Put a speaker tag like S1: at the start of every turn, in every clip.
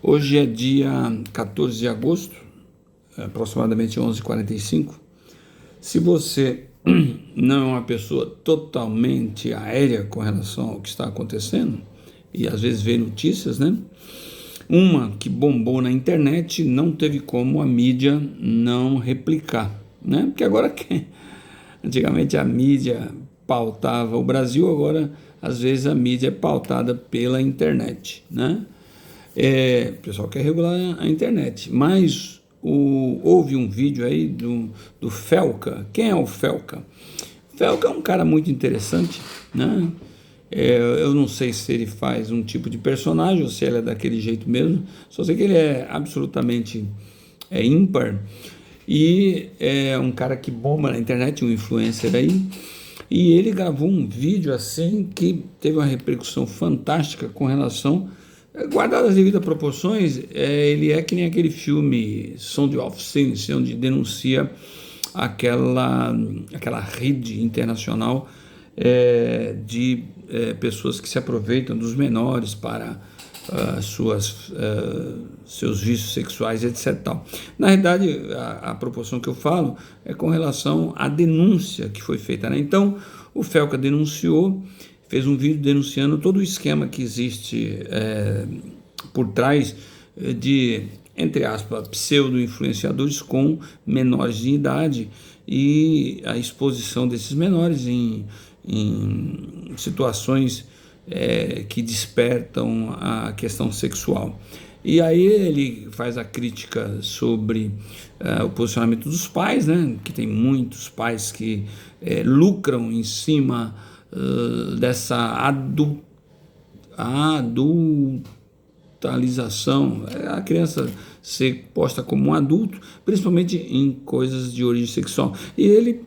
S1: Hoje é dia 14 de agosto, aproximadamente 11h45. Se você não é uma pessoa totalmente aérea com relação ao que está acontecendo, e às vezes vê notícias, né? Uma que bombou na internet, não teve como a mídia não replicar, né? Porque agora antigamente a mídia pautava o Brasil, agora às vezes a mídia é pautada pela internet, né? O pessoal quer regular a internet, mas houve um vídeo aí do Felca. Quem é o Felca? Felca é um cara muito interessante, né? Eu não sei se ele faz um tipo de personagem ou se ele é daquele jeito mesmo, só sei que ele é absolutamente ímpar e é um cara que bomba na internet, um influencer aí, e ele gravou um vídeo assim que teve uma repercussão fantástica com relação, guardadas as devidas proporções, ele é que nem aquele filme Sound of Silence, onde denuncia aquela rede internacional de pessoas que se aproveitam dos menores para seus vícios sexuais, etc. Tal. Na realidade, a proporção que eu falo é com relação à denúncia que foi feita, né? Então, o Felca denunciou, fez um vídeo denunciando todo o esquema que existe por trás de, entre aspas, pseudo-influenciadores com menores de idade e a exposição desses menores em situações que despertam a questão sexual. E aí ele faz a crítica sobre o posicionamento dos pais, né? Que tem muitos pais que lucram em cima dessa adultalização, a criança ser posta como um adulto, principalmente em coisas de origem sexual. E ele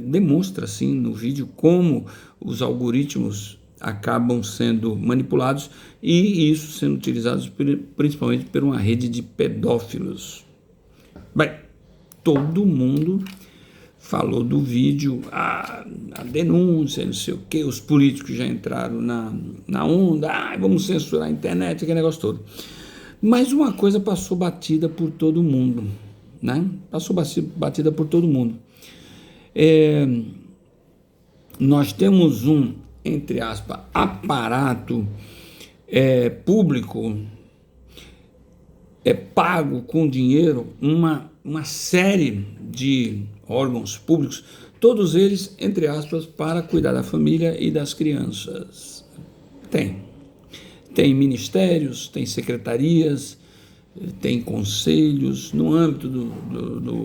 S1: demonstra assim no vídeo como os algoritmos acabam sendo manipulados e isso sendo utilizado principalmente por uma rede de pedófilos. Bem, todo mundo falou do vídeo, a denúncia, não sei o que, os políticos já entraram na onda, vamos censurar a internet, aquele negócio todo. Mas uma coisa passou batida por todo mundo, né? Passou batida por todo mundo. Nós temos entre aspas, aparato público pago com dinheiro, uma série de órgãos públicos, todos eles, entre aspas, para cuidar da família e das crianças. Tem ministérios, tem secretarias, tem conselhos, no âmbito do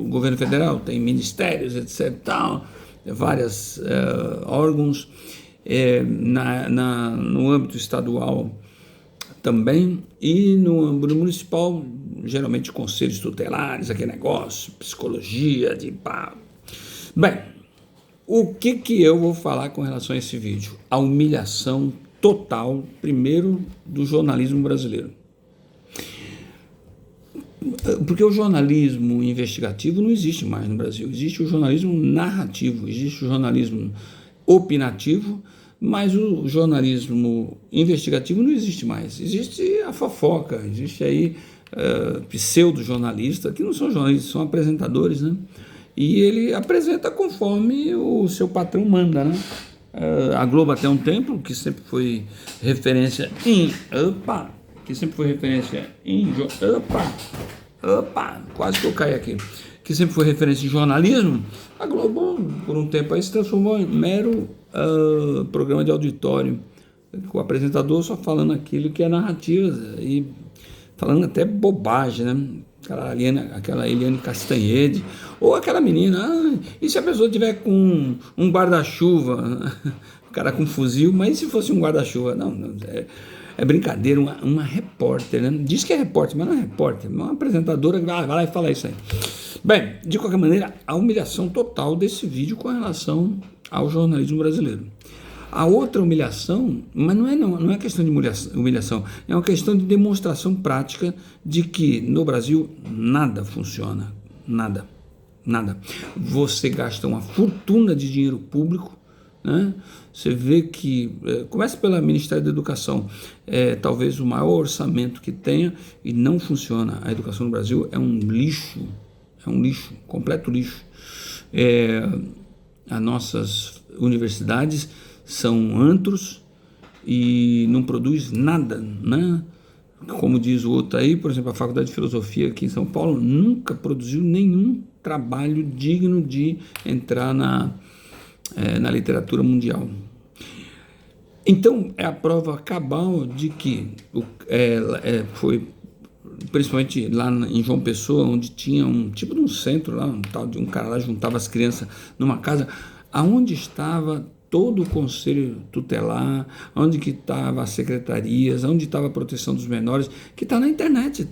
S1: governo federal, tem ministérios, etc. Tal, vários órgãos, no âmbito estadual também, e no âmbito municipal, geralmente conselhos tutelares, aquele negócio, psicologia, Bem, o que eu vou falar com relação a esse vídeo? A humilhação total, primeiro, do jornalismo brasileiro. Porque o jornalismo investigativo não existe mais no Brasil, existe o jornalismo narrativo, existe o jornalismo opinativo, mas o jornalismo investigativo não existe mais, existe a fofoca, existe aí pseudo-jornalista, que não são jornalistas, são apresentadores, né? E ele apresenta conforme o seu patrão manda, né? A Globo até um tempo, que sempre foi referência quase que eu caí aqui, que sempre foi referência em jornalismo, a Globo, por um tempo aí, se transformou em mero programa de auditório, com o apresentador só falando aquilo que é narrativa, e falando até bobagem, né? Aquela Eliane Castanhede, ou aquela menina, e se a pessoa tiver com um guarda-chuva, o cara com fuzil, mas e se fosse um guarda-chuva? Não, é brincadeira, uma repórter, né? Diz que é repórter, mas não é repórter, é uma apresentadora que vai lá e fala isso aí. Bem, de qualquer maneira, a humilhação total desse vídeo com relação ao jornalismo brasileiro. A outra humilhação, mas não é questão de humilhação, é uma questão de demonstração prática de que no Brasil nada funciona, nada. Você gasta uma fortuna de dinheiro público né? Você vê que, começa pelo Ministério da Educação, talvez o maior orçamento que tenha e não funciona. A educação no Brasil é um lixo, completo lixo. As nossas universidades são antros e não produz nada, né? Como diz o outro aí, por exemplo, a Faculdade de Filosofia aqui em São Paulo nunca produziu nenhum trabalho digno de entrar na literatura mundial. Então, é a prova cabal de que foi, principalmente lá em João Pessoa, onde tinha um tipo de um centro lá, um tal de um cara lá juntava as crianças numa casa, aonde estava todo o conselho tutelar, onde que estava as secretarias, onde estava a proteção dos menores, que está na internet,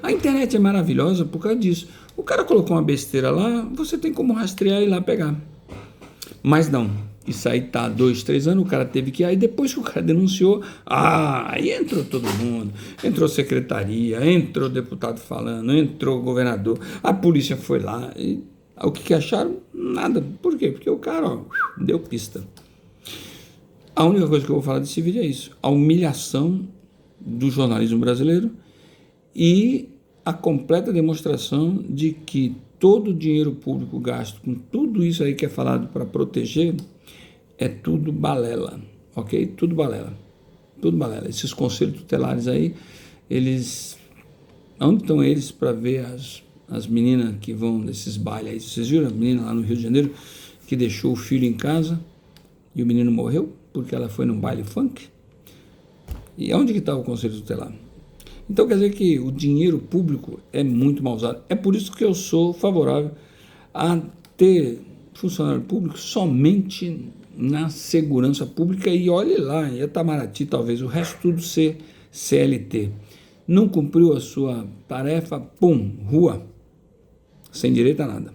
S1: A internet é maravilhosa por causa disso. O cara colocou uma besteira lá, você tem como rastrear e ir lá pegar. Mas não, isso aí tá 2, 3 anos, o cara teve que ir, aí depois que o cara denunciou, aí entrou todo mundo, entrou secretaria, entrou deputado falando, entrou governador, a polícia foi lá, e o que acharam? Nada. Por quê? Porque o cara, deu pista. A única coisa que eu vou falar desse vídeo é isso, a humilhação do jornalismo brasileiro e a completa demonstração de que todo o dinheiro público gasto com tudo isso aí que é falado para proteger é tudo balela, ok? Tudo balela. Esses conselhos tutelares aí, onde estão eles para ver as meninas que vão nesses bailes aí? Vocês viram a menina lá no Rio de Janeiro que deixou o filho em casa e o menino morreu porque ela foi num baile funk? E onde que está o conselho tutelar? Então quer dizer que o dinheiro público é muito mal usado. É por isso que eu sou favorável a ter funcionário público somente na segurança pública e olhe lá, em Itamaraty talvez, o resto tudo ser CLT. Não cumpriu a sua tarefa, pum, rua, sem direito a nada.